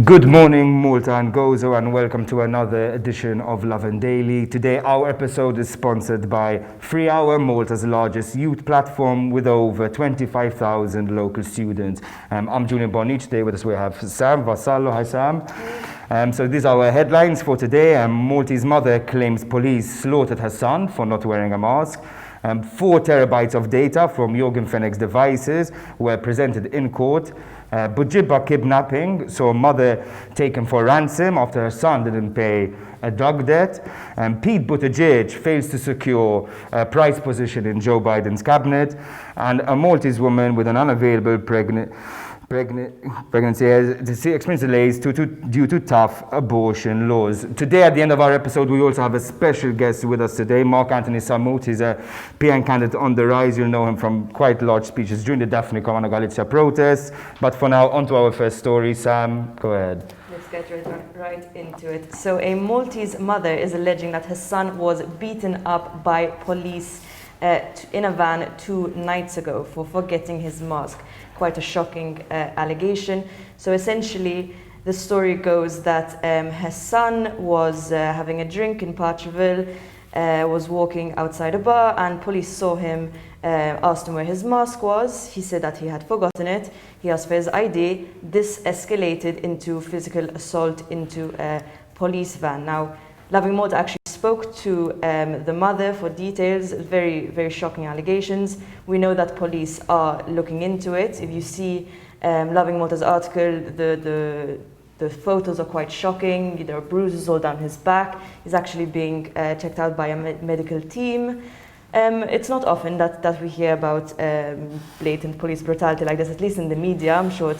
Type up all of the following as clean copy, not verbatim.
Good morning, Malta and Gozo, and welcome to another edition of Lovin Daily. Today, our episode is sponsored by 3 Hour, Malta's largest youth platform with over 25,000 local students. I'm Julian Boni. Today with us we have Sam Vassallo. Hi, Sam. So these are our headlines for today. Maltese mother claims police slaughtered her son for not wearing a mask. 4 terabytes of data from Jorgen Fenech's devices were presented in court. BUTTIGIEG kidnapping, so a mother taken for ransom after her son didn't pay a drug debt. Pete Buttigieg fails to secure a prize position in Joe Biden's cabinet. And a Maltese woman with an unavailable pregnancy has experienced delays due to tough abortion laws. Today, at the end of our episode, we also have a special guest with us today, Mark Anthony Samut. He's a PN candidate on the rise. You'll know him from quite large speeches during the Daphne Caruana Galizia protests. But for now, on to our first story. Sam, go ahead. Let's get right into it. So a Maltese mother is alleging that her son was beaten up by police in a van 2 nights ago for forgetting his mask. Quite a shocking allegation. So essentially, the story goes that her son was having a drink in Parcherville, was walking outside a bar, and police saw him, asked him where his mask was. He said that he had forgotten it. He asked for his ID. This escalated into physical assault into a police van. Now, Lovin Malta actually spoke to the mother for details. Very, very shocking allegations. We know that police are looking into it. If you see Lovin Malta's article, the photos are quite shocking. There are bruises all down his back. He's actually being checked out by a medical team. It's not often that we hear about blatant police brutality like this, at least in the media. I'm sure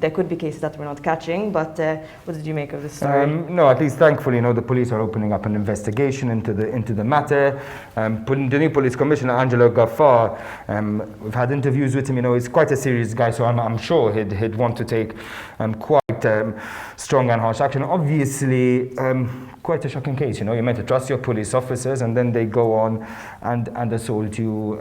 there could be cases that we're not catching, but what did you make of this story? No, at least thankfully, the police are opening up an investigation into the matter. The new police commissioner, Angelo Gaffar, we've had interviews with him. He's quite a serious guy, so I'm sure he'd want to take quite strong and harsh action. Obviously, quite a shocking case. You're meant to trust your police officers, and then they go on and assault you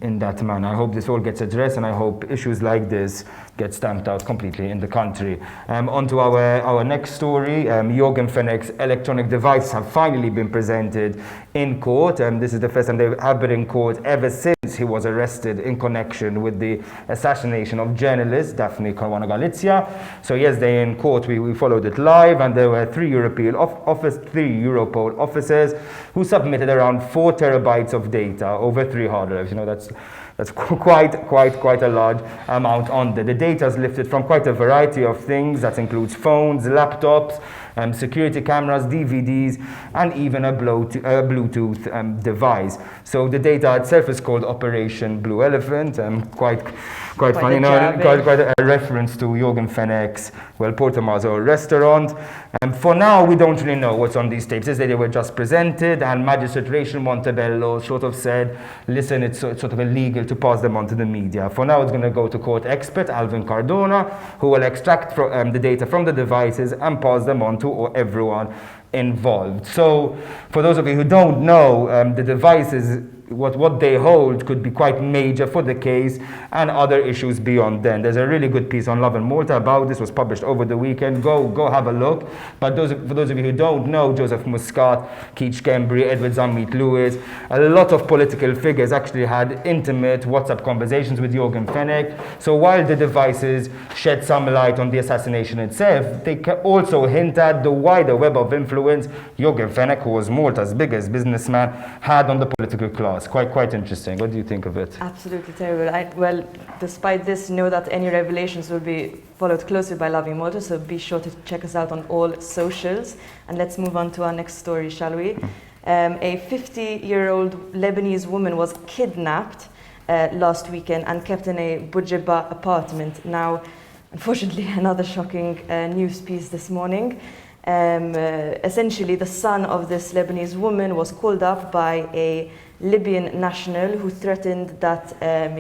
in that manner. I hope this all gets addressed, and I hope issues like this get stamped out completely in the country. On to our next story. Jorgen Fenech's electronic devices have finally been presented in court. This is the first time they have been in court ever since he was arrested in connection with the assassination of journalist Daphne Caruana Galizia. So yesterday in court we followed it live, and there were 3 Europol officers who submitted around 4 terabytes of data over 3 hard drives. That's quite a large amount on there. The data is lifted from quite a variety of things. That includes phones, laptops, security cameras, DVDs, and even a Bluetooth device. So the data itself is called Operation Blue Elephant. Quite funny, quite a reference to Jorgen Fenech's Porto Mazo restaurant. For now, we don't really know what's on these tapes. They were just presented, and Magistrate Rachel Montebello sort of said, listen, it's sort of illegal to pass them on to the media. For now, it's going to go to court expert Alvin Cardona, who will extract the data from the devices and pass them on to everyone involved. So, for those of you who don't know, the devices, what they hold could be quite major for the case and other issues beyond then. There's a really good piece on Lovin Malta about this, was published over the weekend. Go have a look. But for those of you who don't know, Joseph Muscat, Keith Schembri, Edward Zammit Lewis, a lot of political figures actually had intimate WhatsApp conversations with Jorgen Fenech. So while the devices shed some light on the assassination itself, they also hint at the wider web of influence Jorgen Fenech, who was Malta's biggest businessman, had on the political class. Quite interesting. What do you think of it? Absolutely terrible. Well, despite this, know that any revelations will be followed closely by Lovin Malta, so be sure to check us out on all socials. And let's move on to our next story, shall we? A 50-year-old Lebanese woman was kidnapped last weekend and kept in a Bourguiba apartment. Now, unfortunately, another shocking news piece this morning. Essentially, the son of this Lebanese woman was called up by a Libyan national who threatened that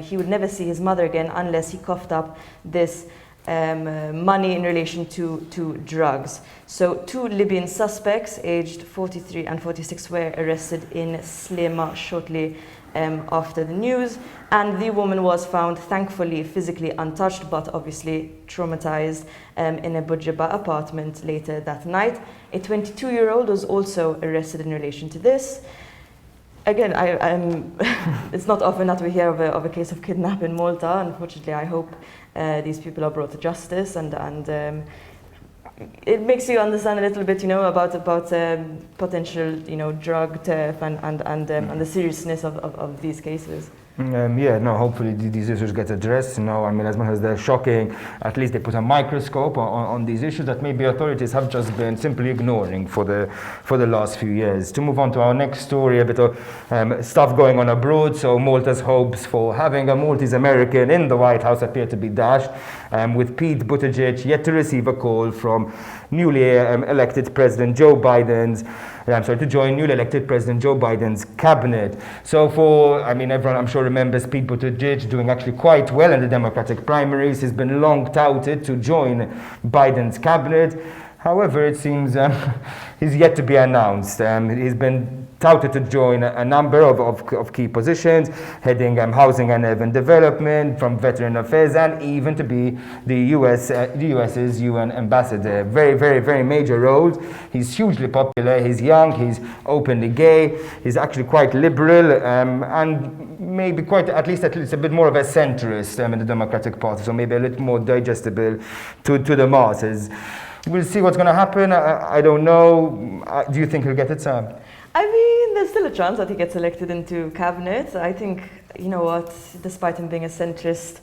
he would never see his mother again unless he coughed up this money in relation to drugs. So 2 Libyan suspects, aged 43 and 46, were arrested in Slema shortly after the news, and the woman was found, thankfully, physically untouched, but obviously traumatized in a Bourguiba apartment later that night. A 22-year-old was also arrested in relation to this. Again, it's not often that we hear of a case of kidnapping in Malta. Unfortunately, I hope these people are brought to justice, and it makes you understand a little bit, about potential, drug theft and the seriousness of these cases. Hopefully these issues get addressed. As much as they're shocking, at least they put a microscope on these issues that maybe authorities have just been simply ignoring for the last few years. To move on to our next story, a bit of stuff going on abroad. So Malta's hopes for having a Maltese American in the White House appear to be dashed, with Pete Buttigieg yet to receive a call from newly elected President Joe Biden's to join newly elected President Joe Biden's cabinet. So everyone I'm sure remembers Pete Buttigieg doing actually quite well in the Democratic primaries. He's been long touted to join Biden's cabinet. However, it seems he's yet to be announced. He's been touted to join a number of key positions, heading housing and urban development, from veteran affairs, and even to be the US's UN ambassador. Very, very, very major roles. He's hugely popular. He's young. He's openly gay. He's actually quite liberal, and maybe at least a bit more of a centrist in the Democratic Party. So maybe a little more digestible to the masses. We'll see what's going to happen. I don't know. Do you think he'll get it, Sam? There's still a chance that he gets elected into cabinet. I think, despite him being a centrist,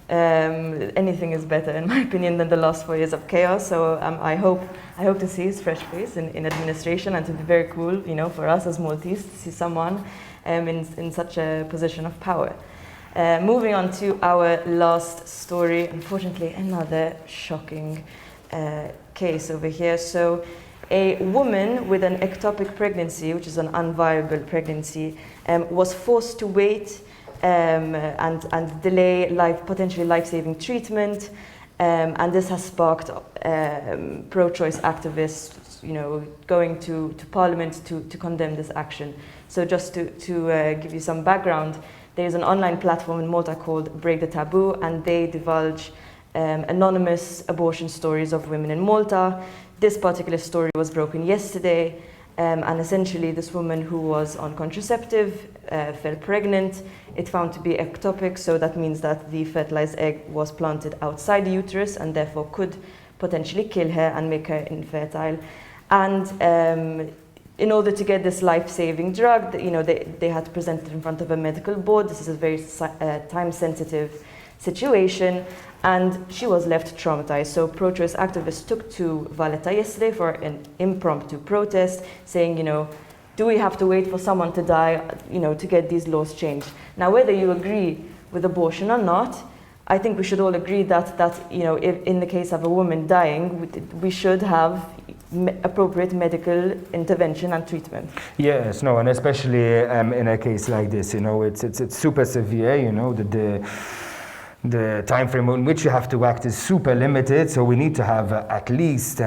anything is better, in my opinion, than the last 4 years of chaos. So I hope to see his fresh face in administration, and to be very cool, for us as Maltese to see someone in such a position of power. Moving on to our last story, unfortunately, another shocking case over here. So a woman with an ectopic pregnancy, which is an unviable pregnancy, was forced to wait and delay potentially life-saving treatment, and this has sparked pro-choice activists, going to Parliament to condemn this action. So just to give you some background, there is an online platform in Malta called Break the Taboo, and they divulge anonymous abortion stories of women in Malta. This particular story was broken yesterday, and essentially this woman who was on contraceptive fell pregnant. It found to be ectopic, so that means that the fertilized egg was planted outside the uterus and therefore could potentially kill her and make her infertile. And in order to get this life-saving drug, they had to present it in front of a medical board. This is a very time-sensitive situation, and she was left traumatized. So pro-choice activists took to Valletta yesterday for an impromptu protest, saying, do we have to wait for someone to die, to get these laws changed? Now, whether you agree with abortion or not, I think we should all agree that if in the case of a woman dying, we should have appropriate medical intervention and treatment. Yes, and especially in a case like this, it's super severe. The time frame in which you have to act is super limited, so we need to have at least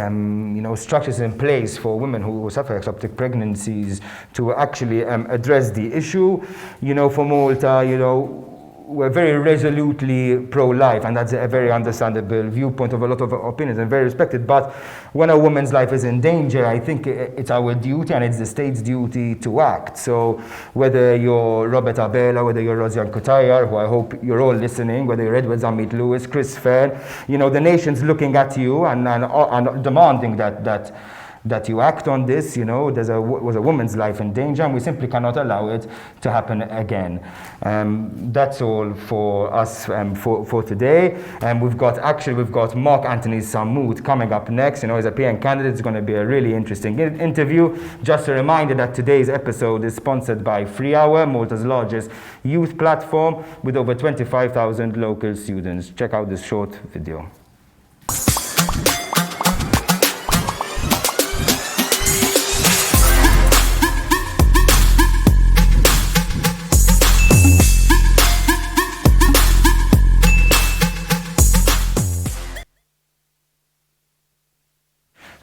structures in place for women who suffer ectopic pregnancies to actually address the issue. For Malta, we're very resolutely pro-life, and that's a very understandable viewpoint of a lot of opinions and very respected. But when a woman's life is in danger, I think it's our duty and it's the state's duty to act. So whether you're Robert Abela, whether you're Rosian Kutayar, who I hope you're all listening, whether you're Edward Zamit Lewis, Chris Fern, the nation's looking at you and demanding that you act on this. Was a woman's life in danger, and we simply cannot allow it to happen again. That's all for us for today. We've got Mark Anthony Sammoud coming up next. As a PN candidate, it's going to be a really interesting interview. Just a reminder that today's episode is sponsored by Free Hour, Malta's largest youth platform with over 25,000 local students. Check out this short video.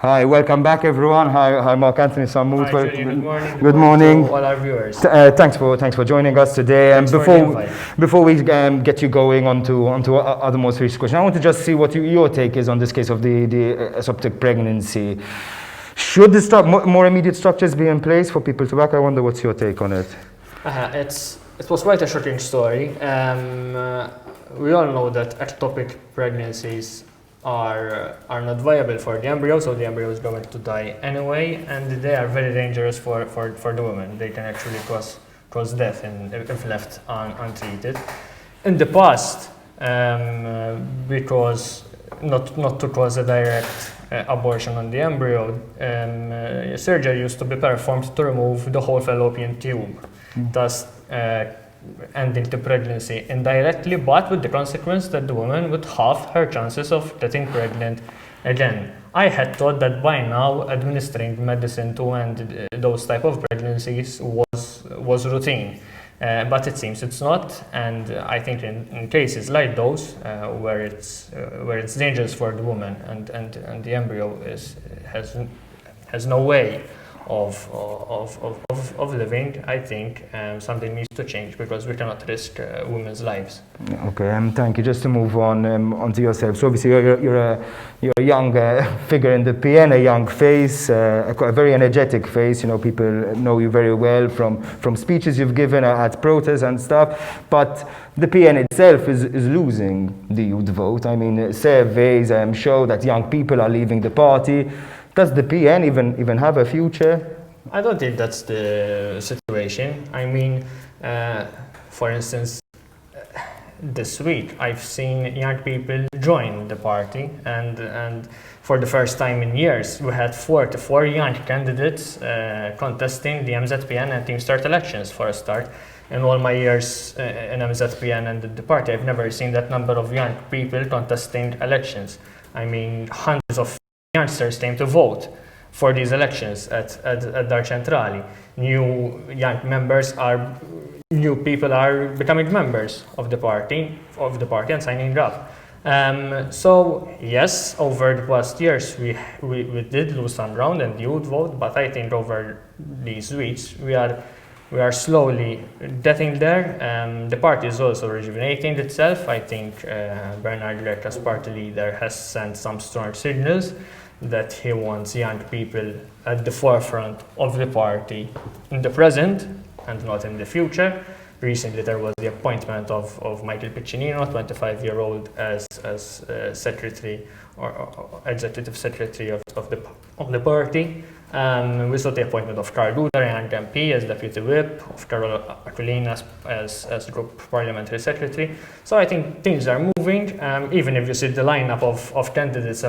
Hi, welcome back everyone. Hi, Mark Anthony Sammoud. Hi, Julian. Good morning. Good morning. To all our viewers. Thanks for joining us today. Thanks for the invite. Before we get you going onto other more serious questions, I want to just see what your take is on this case of the aseptic pregnancy. Should more immediate structures be in place for people to work? I wonder what's your take on it. It was quite a shocking story. We all know that ectopic pregnancies are not viable for the embryo, so the embryo is going to die anyway, and they are very dangerous for the woman. They can actually cause death if left untreated. In the past, because not to cause a direct abortion on the embryo, surgery used to be performed to remove the whole fallopian tube, thus ending the pregnancy indirectly, but with the consequence that the woman would halve her chances of getting pregnant again. I had thought that by now administering medicine to end those type of pregnancies was routine. But it seems it's not, and I think in cases like those where it's dangerous for the woman and the embryo has no way of living, I think something needs to change because we cannot risk women's lives. Okay, thank you. Just to move onto yourself. So obviously you're a young figure in the PN, a young face, a very energetic face. You know, people know you very well from speeches you've given at protests and stuff. But the PN itself is losing the youth vote. I mean, surveys show that young people are leaving the party. Does the PN even have a future? I don't think that's the situation. I mean, for instance, this week I've seen young people join the party, and for the first time in years we had 44 young candidates contesting the MZPN and Team Start elections for a start. In all my years in MZPN and the party, I've never seen that number of young people contesting elections. I mean, hundreds of youngsters came to vote for these elections at Dar Centrali. New people are becoming members of the party and signing up. So yes, over the past years we did lose some ground and youth vote, but I think over these weeks we are slowly getting there. The party is also rejuvenating itself. I think Bernard Lerck, as party leader, has sent some strong signals that he wants young people at the forefront of the party in the present and not in the future. Recently there was the appointment of Michael Piccinino, 25-year-old, as secretary or executive secretary of the party. We saw the appointment of Carl Duder, a young MP, as deputy whip, of Carol Aquilina as group parliamentary secretary. So I think things are moving. Even if you see the lineup of candidates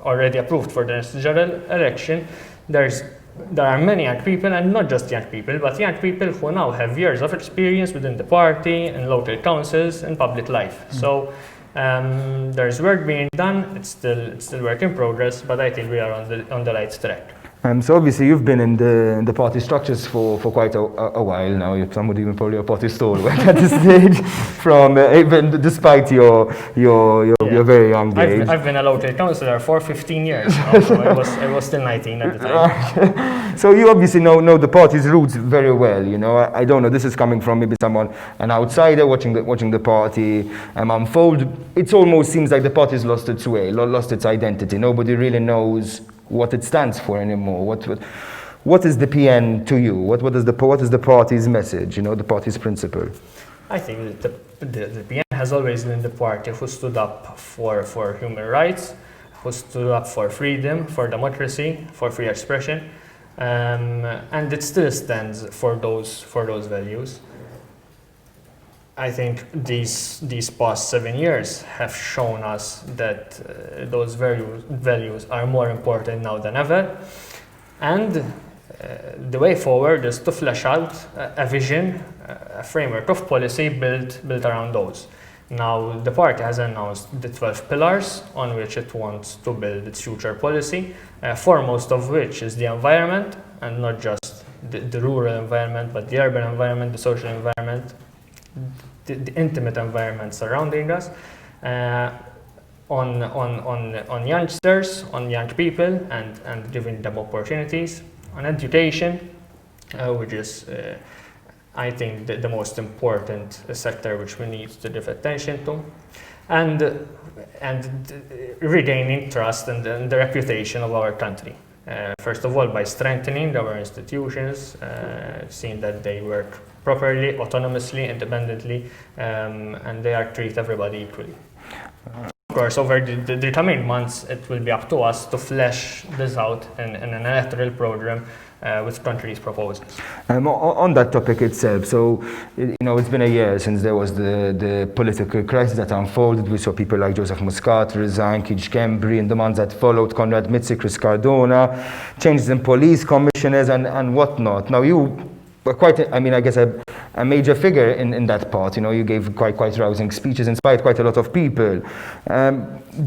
already approved for the next general election, there are many young people, and not just young people, but young people who now have years of experience within the party, in local councils, and public life. So there's work being done. It's still work in progress, but I think we are on the right track. So obviously you've been in the party structures for quite a while now. Some would even probably a party stalwart at this stage, from even despite your very young age. I've been a local councillor for 15 years now, so I was still 19 at the time. So you obviously know the party's roots very well. You know, I don't know. This is coming from maybe an outsider watching the party unfold. It almost seems like the party's lost its way, lost its identity. Nobody really knows what it stands for anymore. What is the PN to you? What is the party's message? You know, the party's principle. I think that the PN has always been the party who stood up for human rights, who stood up for freedom, for democracy, for free expression, and it still stands for those values. I think these past 7 years have shown us that those values are more important now than ever, and the way forward is to flesh out a vision, a framework of policy built around those. Now the party has announced the 12 pillars on which it wants to build its future policy, foremost of which is the environment, and not just the rural environment, but the urban environment, the social environment, the intimate environment surrounding us. on youngsters, on young people, and giving them opportunities, on education, which is, I think, the most important sector which we need to give attention to, and regaining trust and the reputation of our country. First of all, by strengthening our institutions, seeing that they work properly, autonomously, independently, and they are treat everybody equally. Of course, over the coming months, it will be up to us to flesh this out in an electoral program with countries' proposals. On that topic itself, so it's been a year since there was the political crisis that unfolded. We saw people like Joseph Muscat resign, Keith Kembry, and the months that followed, Conrad Mitzi, Chris Cardona, changes in police commissioners and whatnot. Now you were quite, I guess, a major figure in that part. You gave quite rousing speeches, inspired quite a lot of people.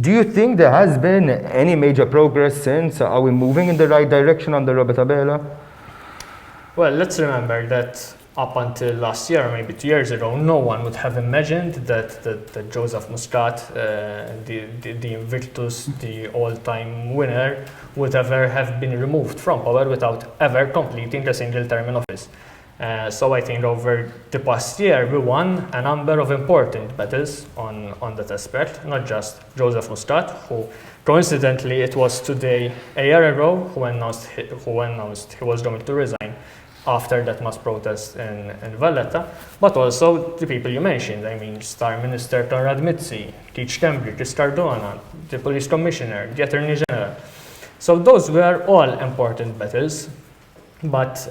Do you think there has been any major progress since? Are we moving in the right direction under Roberta Bela? Well, let's remember that up until last year, maybe 2 years ago, no one would have imagined that Joseph Muscat, the Invictus, the all-time winner, would ever have been removed from power without ever completing a single term in office. So I think over the past year we won a number of important battles on that aspect, not just Joseph Muscat, who coincidentally it was today a year ago who announced he was going to resign after that mass protest in Valletta, but also the people you mentioned. I mean, Star Minister Conrad Mitzi, Keith Kembry, Chris Cardona, the Police Commissioner, the Attorney General. So those were all important battles, but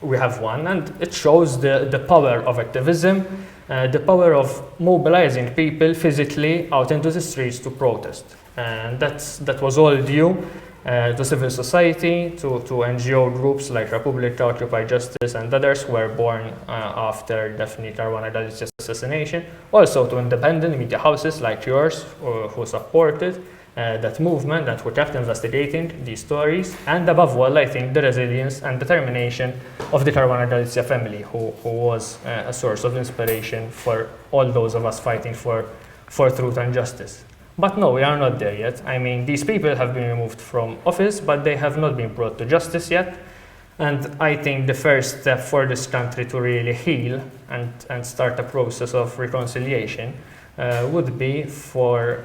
we have won, and it shows the power of activism, the power of mobilizing people physically out into the streets to protest. And that was all due to civil society, to NGO groups like Republica, Occupy Justice, and others who were born after Daphne Caruana Galizia's assassination. Also to independent media houses like yours, who supported that movement, that were kept investigating these stories, and above all, I think the resilience and determination of the Caruana Galizia family, who was a source of inspiration for all those of us fighting for truth and justice. But no, we are not there yet. I mean, these people have been removed from office, but they have not been brought to justice yet. And I think the first step for this country to really heal and start a process of reconciliation would be for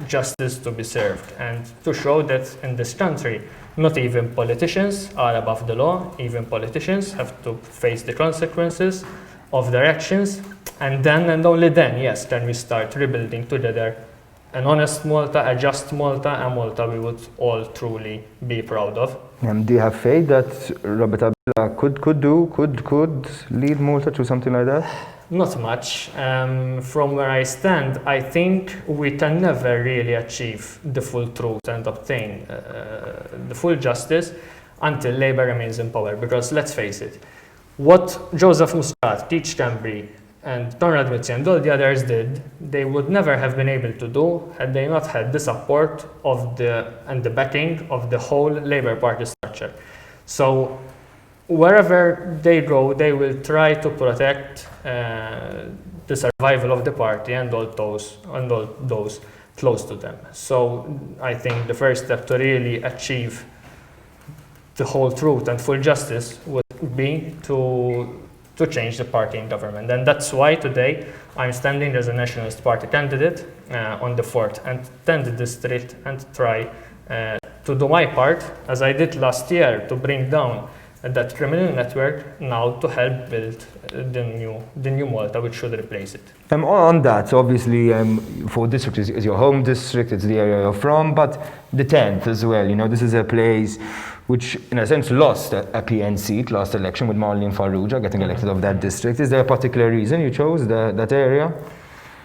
justice to be served, and to show that in this country, not even politicians are above the law. Even politicians have to face the consequences of their actions, and then and only then, yes, can we start rebuilding together an honest Malta, a just Malta, a Malta we would all truly be proud of. Do you have faith that Roberta Bela could lead Malta through something like that? Not much. From where I stand, I think we can never really achieve the full truth and obtain the full justice until Labour remains in power. Because let's face it, what Joseph Muscat, Keith Kembry, and Conrad Mitzi and all the others did, they would never have been able to do had they not had the support of and the backing of the whole Labour Party structure. So wherever they go, they will try to protect the survival of the party and all those close to them. So I think the first step to really achieve the whole truth and full justice would be to change the party in government. And that's why today I'm standing as a Nationalist Party candidate on the 4th and 10th district, and try to do my part, as I did last year, to bring down that criminal network, now to help build the new Malta, which should replace it. On that, so obviously, 4th district is your home district, it's the area you're from, but the 10th as well, this is a place which, in a sense, lost a PN seat last election with Marlene Farrugia getting elected of that district. Is there a particular reason you chose that area?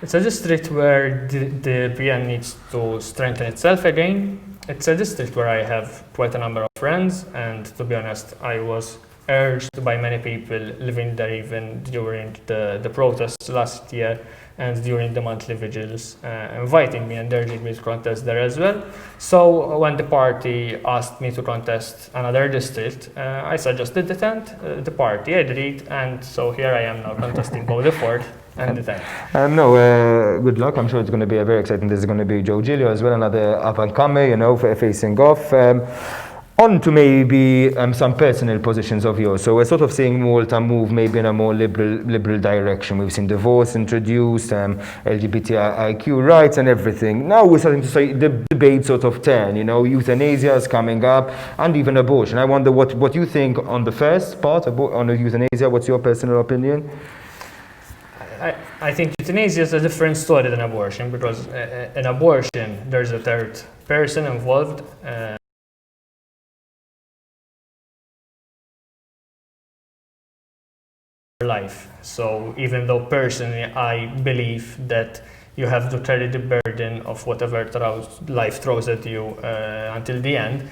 It's a district where the PN needs to strengthen itself again. It's a district where I have quite a number of friends, and to be honest, I was urged by many people living there even during the protests last year and during the monthly vigils, inviting me and urging me to contest there as well. So when the party asked me to contest another district, I suggested the 10th. The party agreed, and so here I am now contesting both the 4th and the 10th. Good luck. I'm sure it's going to be a very exciting. There's going to be Joe Giglio as well, another up-and-comer, facing off. On to maybe some personal positions of yours. So we're sort of seeing Malta move maybe in a more liberal direction. We've seen divorce introduced, LGBTIQ rights and everything. Now we're starting to see the debate sort of turn, euthanasia is coming up and even abortion. I wonder what you think on the first part, on euthanasia. What's your personal opinion? I think euthanasia is a different story than abortion, because in abortion there's a third person involved. Life. So even though personally I believe that you have to carry the burden of whatever life throws at you until the end,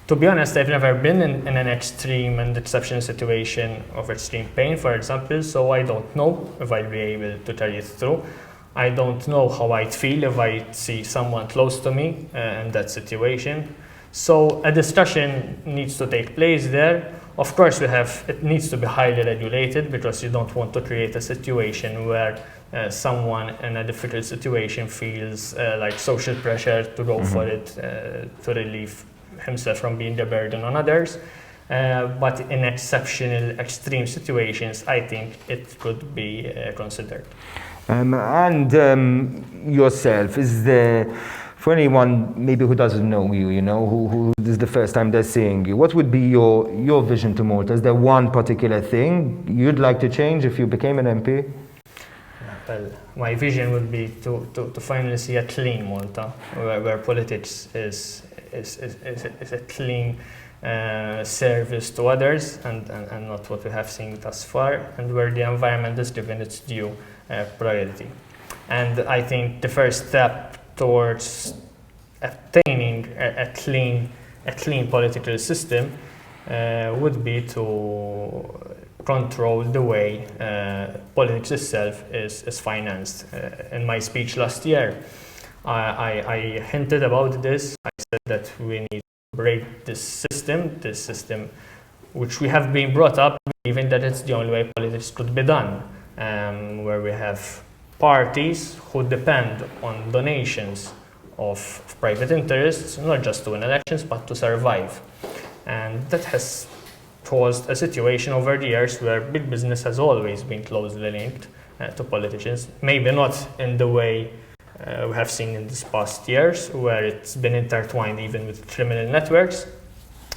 to be honest, I've never been in an extreme and exceptional situation of extreme pain, for example, so I don't know if I'll be able to carry it through. I don't know how I'd feel if I see someone close to me in that situation. So a discussion needs to take place there. Of course, it needs to be highly regulated, because you don't want to create a situation where someone in a difficult situation feels like social pressure to go for it, to relieve himself from being the burden on others. But in exceptional, extreme situations, I think it could be considered. And yourself, is there, for anyone maybe who doesn't know you, who this is the first time they're seeing you, what would be your vision to Malta? Is there one particular thing you'd like to change if you became an MP? Well, my vision would be to finally see a clean Malta, where politics is a clean service to others and not what we have seen thus far, and where the environment is given its due priority. And I think the first step towards obtaining a clean political system would be to control the way politics itself is financed. In my speech last year, I hinted about this. I said that we need to break this system which we have been brought up believing that it's the only way politics could be done, where we have parties who depend on donations of private interests, not just to win elections, but to survive. And that has caused a situation over the years where big business has always been closely linked to politicians, maybe not in the way we have seen in these past years, where it's been intertwined even with criminal networks,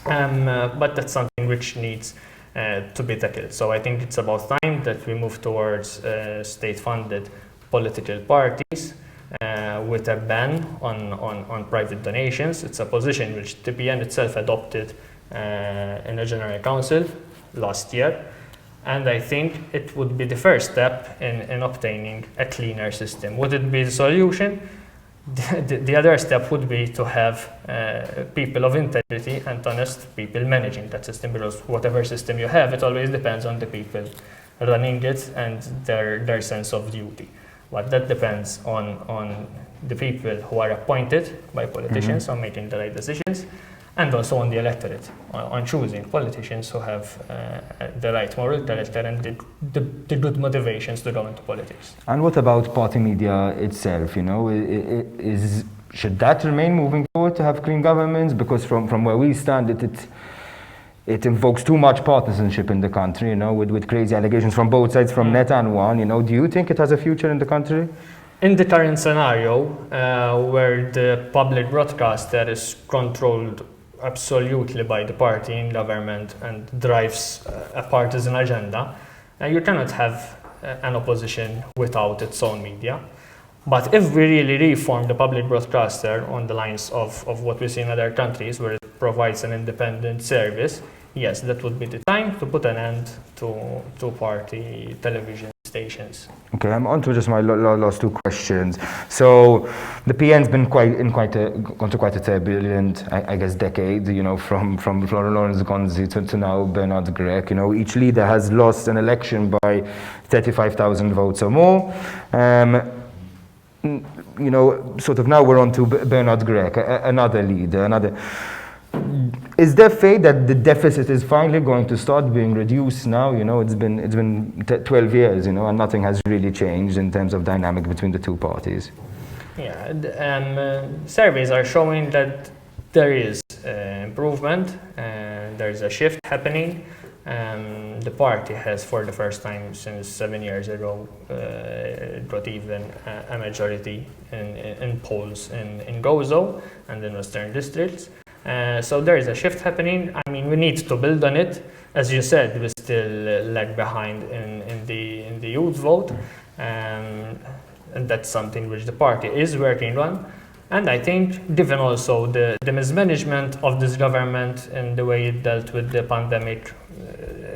but that's something which needs to be tackled. So I think it's about time that we move towards state-funded political parties with a ban on private donations. It's a position which the TPN itself adopted in a General Council last year, and I think it would be the first step in obtaining a cleaner system. Would it be the solution? The other step would be to have people of integrity and honest people managing that system, because whatever system you have, it always depends on the people running it and their sense of duty. But that depends on the people who are appointed by politicians on making the right decisions, and also on the electorate, on choosing politicians who have the right moral character and the good motivations to go into politics. And what about party media itself? Should that remain moving forward to have clean governments? Because from where we stand, it invokes too much partisanship in the country, with crazy allegations from both sides, from net and one. Do you think it has a future in the country? In the current scenario, where the public broadcaster is controlled absolutely by the party in government and drives a partisan agenda, you cannot have an opposition without its own media. But if we really reform the public broadcaster on the lines of what we see in other countries, where it provides an independent service, yes, that would be the time to put an end to party television stations. Okay, I'm on to just my last two questions. So the PN's been gone to quite a turbulent, I guess, decade, you know, from Lawrence Gonzi to now Bernard Grech. You know, each leader has lost an election by 35,000 votes or more. You know, sort of now we're on to Bernard Grech, another leader, Is there faith that the deficit is finally going to start being reduced now? You know, it's been 12 years, you know, and nothing has really changed in terms of dynamic between the two parties. Yeah, surveys are showing that there is improvement, and there is a shift happening. The party has, for the first time since 7 years ago, got even a majority in polls in Gozo and in Western districts. So there is a shift happening. I mean, we need to build on it. As you said, we still lag behind in the youth vote, and that's something which the party is working on. And I think, given also the mismanagement of this government and the way it dealt with the pandemic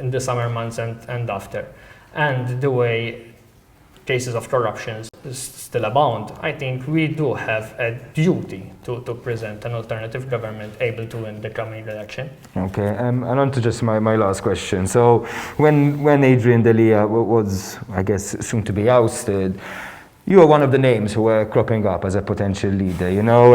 in the summer months and after, and the way cases of corruption still abound, I think we do have a duty to present an alternative government able to win the coming election. Okay, and on to just my last question. So when Adrian Delia was, I guess, soon to be ousted, you were one of the names who were cropping up as a potential leader. You know,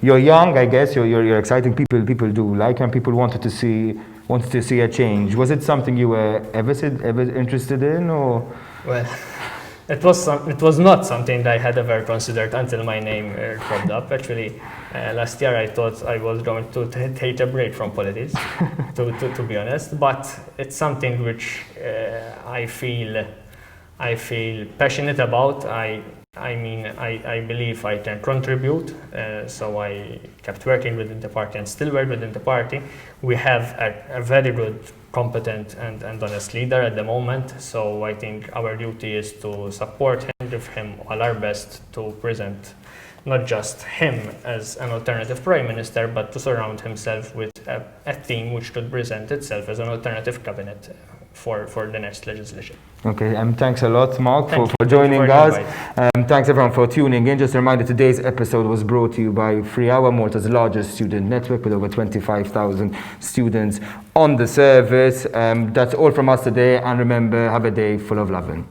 you're young, I guess. You're exciting. People do like you, and people wanted to see a change. Was it something you were ever interested in, or? Well, it was not something that I had ever considered until my name cropped up. Actually, last year I thought I was going to take a break from politics, to be honest. But it's something which I feel passionate about. I mean, I believe I can contribute, so I kept working within the party and still work within the party. We have a very good, competent and honest leader at the moment, so I think our duty is to support him, give him all our best to present not just him as an alternative prime minister, but to surround himself with a team which could present itself as an alternative cabinet for the next legislation. Okay, thanks a lot, Mark, for joining us. Thanks everyone for tuning in. Just a reminder, today's episode was brought to you by 3 Hour, Malta's largest student network with over 25,000 students on the service. That's all from us today, and remember, have a day full of lovin'.